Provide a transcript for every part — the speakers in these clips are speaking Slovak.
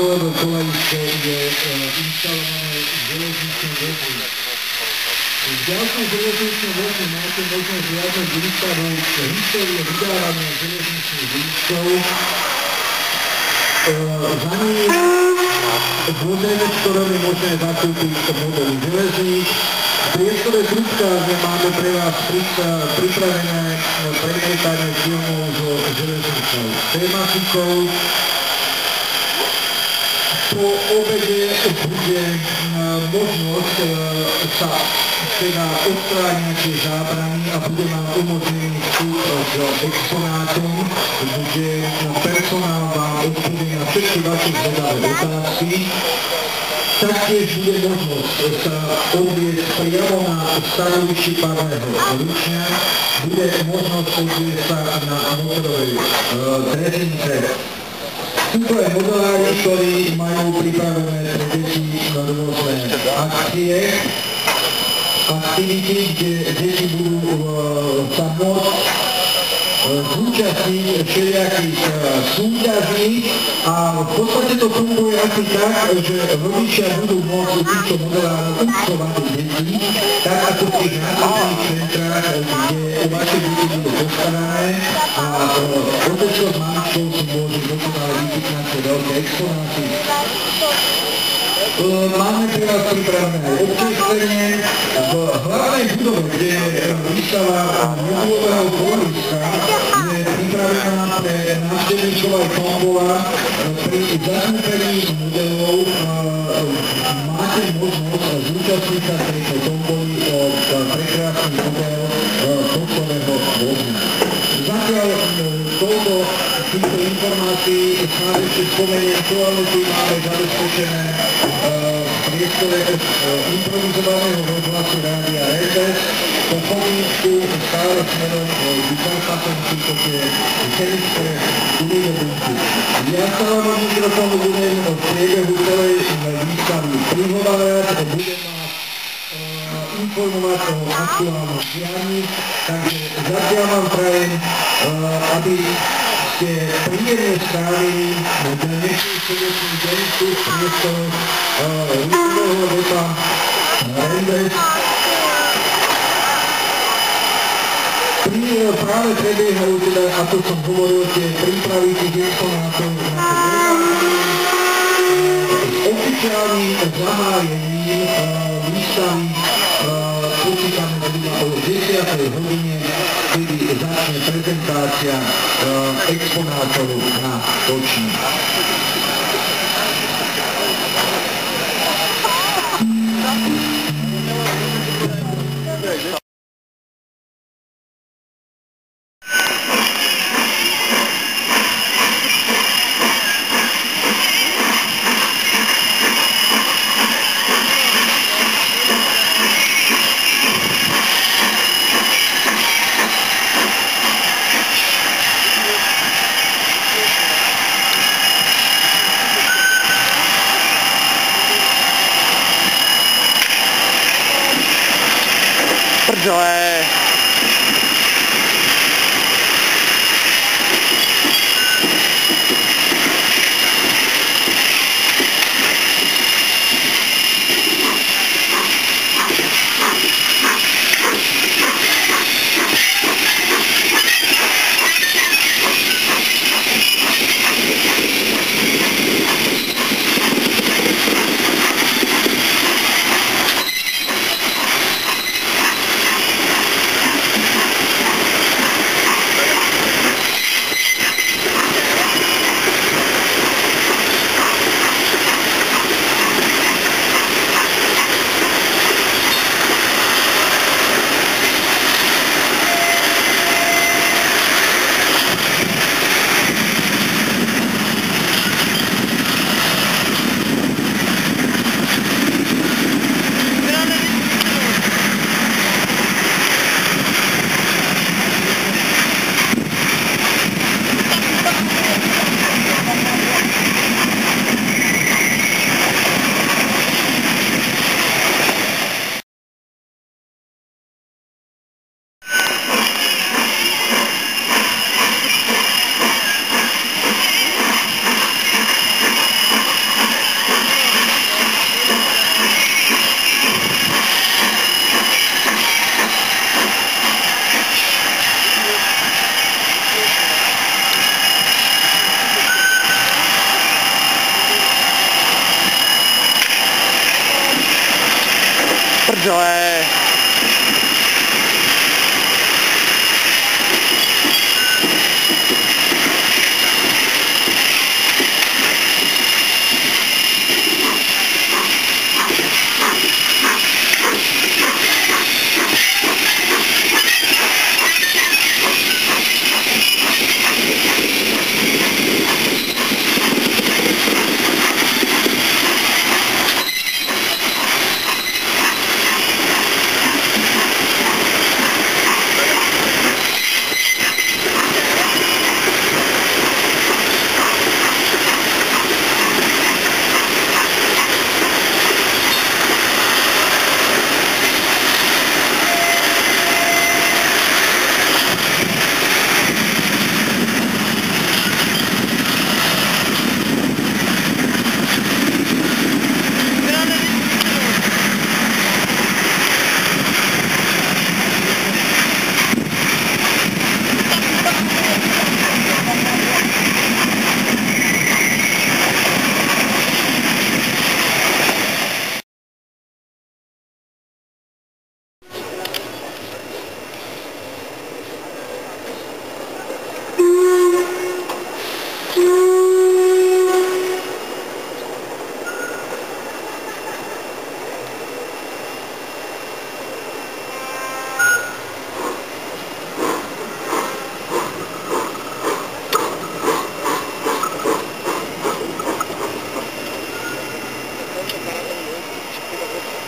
Vozové kolenisko je instalované železničné vozy. V ďalšom železničnom voze máte možnosť hľadať výstavou histórie vydávania železničných lístkov. Za nimi voze, v ktorom je možné zakúpiť modely železníc. V priestore Trubkárne máme pre vás pripravené premietanie filmov so železničnou tematikou. Po obede bude možnosť sa teda odstrániť tie zábrany a bude nám umožnený vstup k exponátom, kde personál vám odpovie na všetky vaše zvedavé otázky. Taktiež bude možnosť sa odviesť priamo na stanovišti párneho ručňa, bude možnosť odviesť sa na motorovej drezinke. Tuto je modelári, ktorí majú pripravené pre deti rôzne akcie, aktivity, kde deti budú sa môcť zúčastniť všelijakých súťaží a v podstate to funguje asi tak, že rodičia budú môcť u týchto modelárov účtovať deti, tak ako v tých nákupných centrách, kde vaše deti budú postarané a otecko s mamičkou si môžu dokonale vypýtať tie veľké exponáty. Máme pre vás pripravené občerstvenie v hlavnej budove, kde je výstava modulového koloriska, je pripravená pre návštevníkov aj tombola. Pri zakúpení modelov máte možnosť zúčastniť sa tejto tomboly o prekrásny model tohtového vozu. Zatiaľ toľko týchto informácií snáď ešte spomeniem, toalety máme zabezpečené v priestore improvizovaného rozhlasu Rádia RTVS. Po chodníčku stále smerom vyčerpatom týchto tie chemické úvodovky. Ja sa vám od mikrofónu budem v priebehu celej výstavy prihovárať, budem vás informovať o aktuálnom dianí, takže zatiaľ vám prajem, aby ste príjemne strávili dnešný srdečný deň tu v priestoroch Rúdového depa RTVS. Práve prebiehajú teda, ako som hovoril, tie prípravy tých exponátov na oficiálnym zahájením výstavy počítame zhruba o 10. hodine, kedy začne prezentácia exponátov na ročník. Prdele. prdele.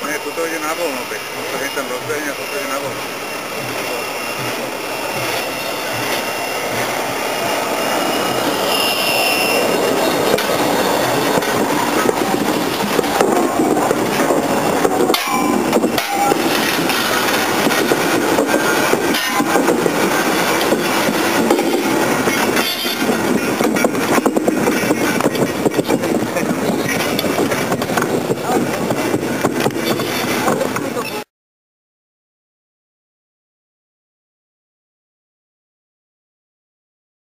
Ne, tuto ide na voľno, tak to je tam rozbehne a toto ide na voľno.